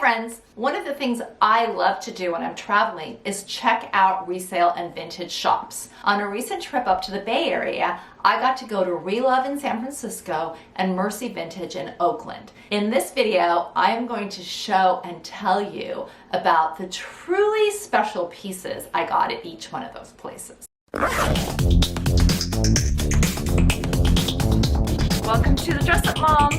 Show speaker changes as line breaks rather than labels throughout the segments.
friends, one of the things I love to do when I'm traveling is check out resale and vintage shops. On a recent trip up to the Bay Area, I got to go to Relove in San Francisco and Mercy Vintage in Oakland. In this video, I am going to show and tell you about the truly special pieces I got at each one of those places. Welcome to the Dress Up Mom.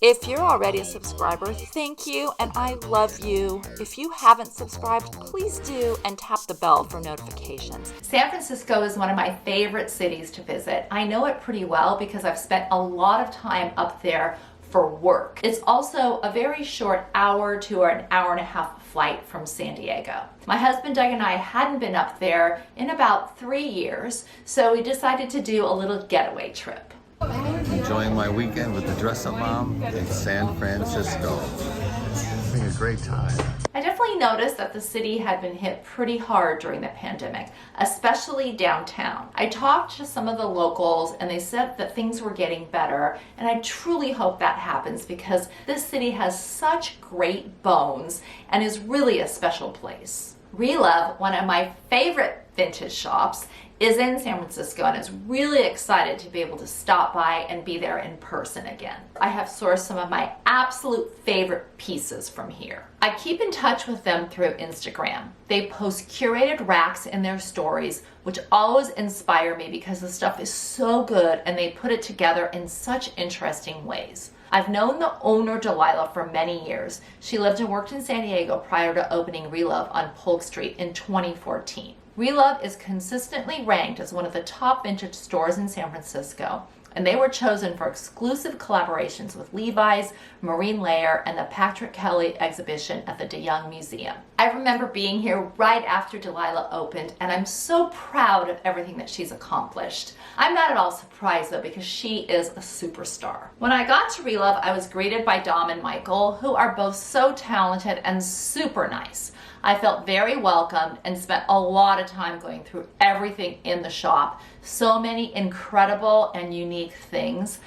If you're already a subscriber, thank you and I love you. If you haven't subscribed, please do and tap the bell for notifications. San Francisco is one of my favorite cities to visit. I know it pretty well because I've spent a lot of time up there for work. It's also a very short hour to an hour and a half flight from San Diego. My husband Doug and I hadn't been up there in about 3 years, so we decided to do a little getaway trip.
Enjoying my weekend with the Dress Up Mom in San Francisco. Having a great time.
I definitely noticed that the city had been hit pretty hard during the pandemic, especially downtown. I talked to some of the locals and they said that things were getting better, and I truly hope that happens because this city has such great bones and is really a special place. Relove, one of my favorite vintage shops, is in San Francisco and is really excited to be able to stop by and be there in person again. I have sourced some of my absolute favorite pieces from here. I keep in touch with them through Instagram. They post curated racks in their stories, which always inspire me because the stuff is so good and they put it together in such interesting ways. I've known the owner, Delilah, for many years. She lived and worked in San Diego prior to opening Relove on Polk Street in 2014. Relove is consistently ranked as one of the top vintage stores in San Francisco, and they were chosen for exclusive collaborations with Levi's, Marine Layer, and the Patrick Kelly exhibition at the De Young Museum. I remember being here right after Delilah opened, and I'm so proud of everything that she's accomplished. I'm not at all surprised though, because she is a superstar. When I got to Relove, I was greeted by Dom and Michael, who are both so talented and super nice. I felt very welcomed and spent a lot of time going through everything in the shop. So many incredible and unique things.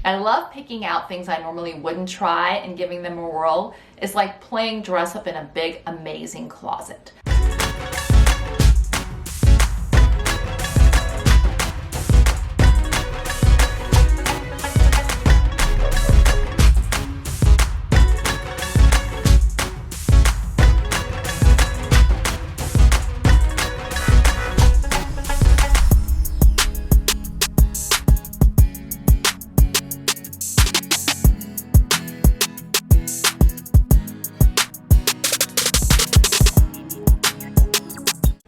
I love picking out things I normally wouldn't try and giving them a whirl. It's like playing dress up in a big, amazing closet.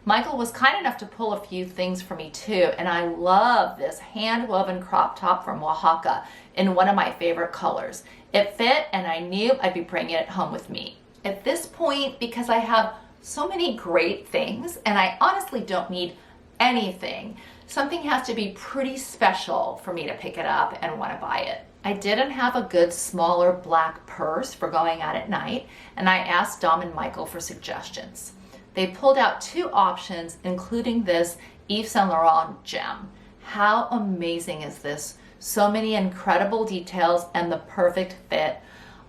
Michael was kind enough to pull a few things for me too, and I love this hand-woven crop top from Oaxaca in one of my favorite colors. It fit and I knew I'd be bringing it home with me. At this point, because I have so many great things and I honestly don't need anything, something has to be pretty special for me to pick it up and want to buy it. I didn't have a good smaller black purse for going out at night, and I asked Dom and Michael for suggestions. They pulled out 2 options, including this Yves Saint Laurent gem. How amazing is this? So many incredible details and the perfect fit.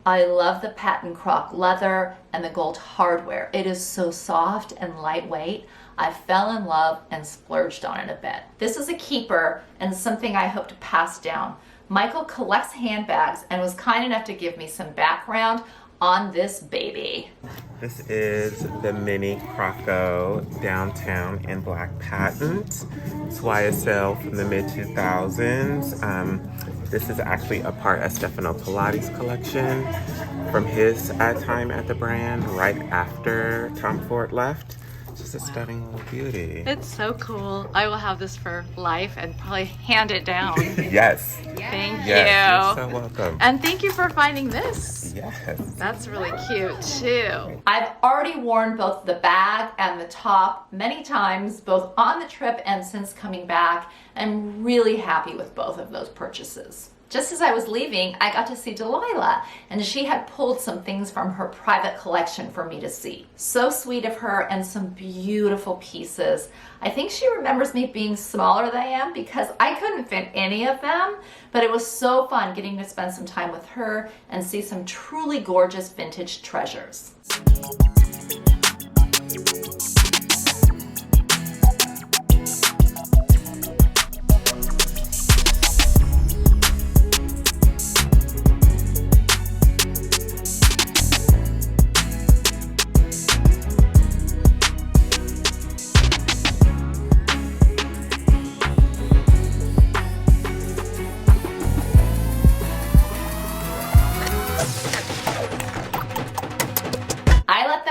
I love the patent croc leather and the gold hardware. It is so soft and lightweight. I fell in love and splurged on it a bit. This is a keeper and something I hope to pass down. Michael collects handbags and was kind enough to give me some background on this baby.
This is the mini Croco downtown in black patent. It's YSL from the mid-2000s. This is actually a part of Stefano Pilati's collection from his time at the brand right after Tom Ford left. Just a stunning little beauty.
It's so cool. I will have this for life and probably hand it down.
Yes.
Thank
Yes,
you.
you're so welcome.
And thank you for finding this.
Yes.
That's really cute too.
I've already worn both the bag and the top many times, both on the trip and since coming back. I'm really happy with both of those purchases. Just as I was leaving, I got to see Delilah, and she had pulled some things from her private collection for me to see. So sweet of her, and some beautiful pieces. I think she remembers me being smaller than I am because I couldn't fit any of them, but it was so fun getting to spend some time with her and see some truly gorgeous vintage treasures.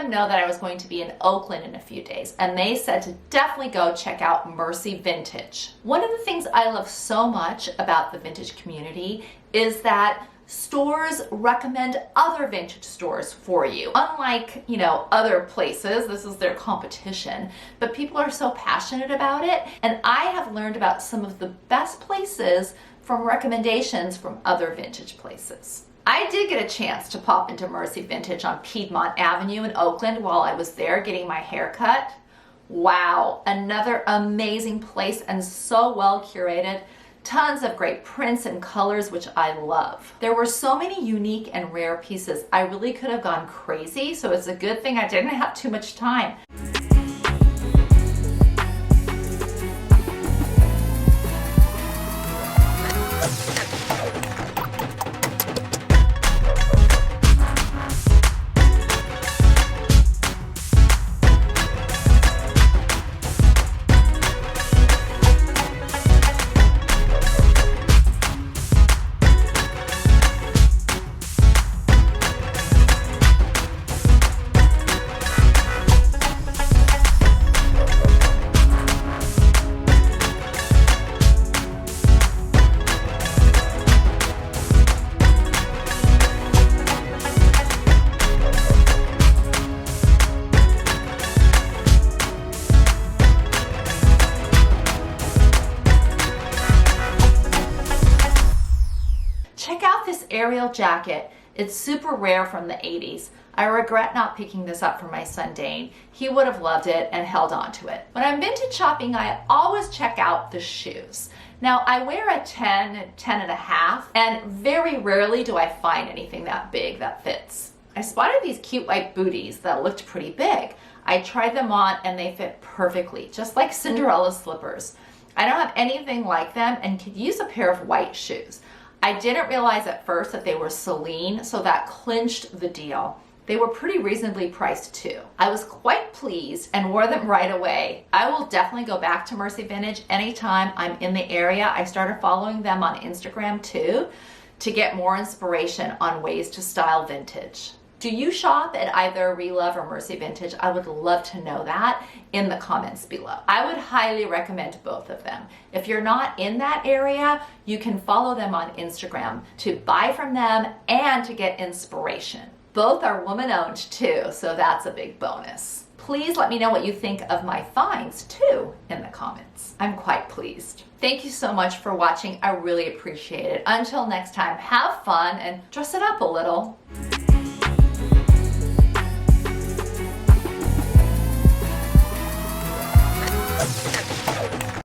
Know that I was going to be in Oakland in a few days, and they said to definitely go check out Mercy Vintage. One of the things I love so much about the vintage community is that stores recommend other vintage stores for you. Unlike, other places, this is their competition, but people are so passionate about it, and I have learned about some of the best places from recommendations from other vintage places. I did get a chance to pop into Mercy Vintage on Piedmont Avenue in Oakland while I was there getting my hair cut. Wow, another amazing place and so well curated. Tons of great prints and colors, which I love. There were so many unique and rare pieces. I really could have gone crazy, so it's a good thing I didn't have too much time. Ariel jacket. It's super rare from the 80s. I regret not picking this up for my son Dane. He would have loved it and held on to it. When I'm vintage shopping, I always check out the shoes. Now I wear a 10 and a half, and very rarely do I find anything that big that fits. I spotted these cute white booties that looked pretty big. I tried them on and they fit perfectly, just like Cinderella slippers. I don't have anything like them and could use a pair of white shoes. I didn't realize at first that they were Celine, so that clinched the deal. They were pretty reasonably priced too. I was quite pleased and wore them right away. I will definitely go back to Mercy Vintage anytime I'm in the area. I started following them on Instagram too to get more inspiration on ways to style vintage. Do you shop at either Relove or Mercy Vintage? I would love to know that in the comments below. I would highly recommend both of them. If you're not in that area, you can follow them on Instagram to buy from them and to get inspiration. Both are woman-owned too, so that's a big bonus. Please let me know what you think of my finds too in the comments. I'm quite pleased. Thank you so much for watching. I really appreciate it. Until next time, have fun and dress it up a little.
Okay.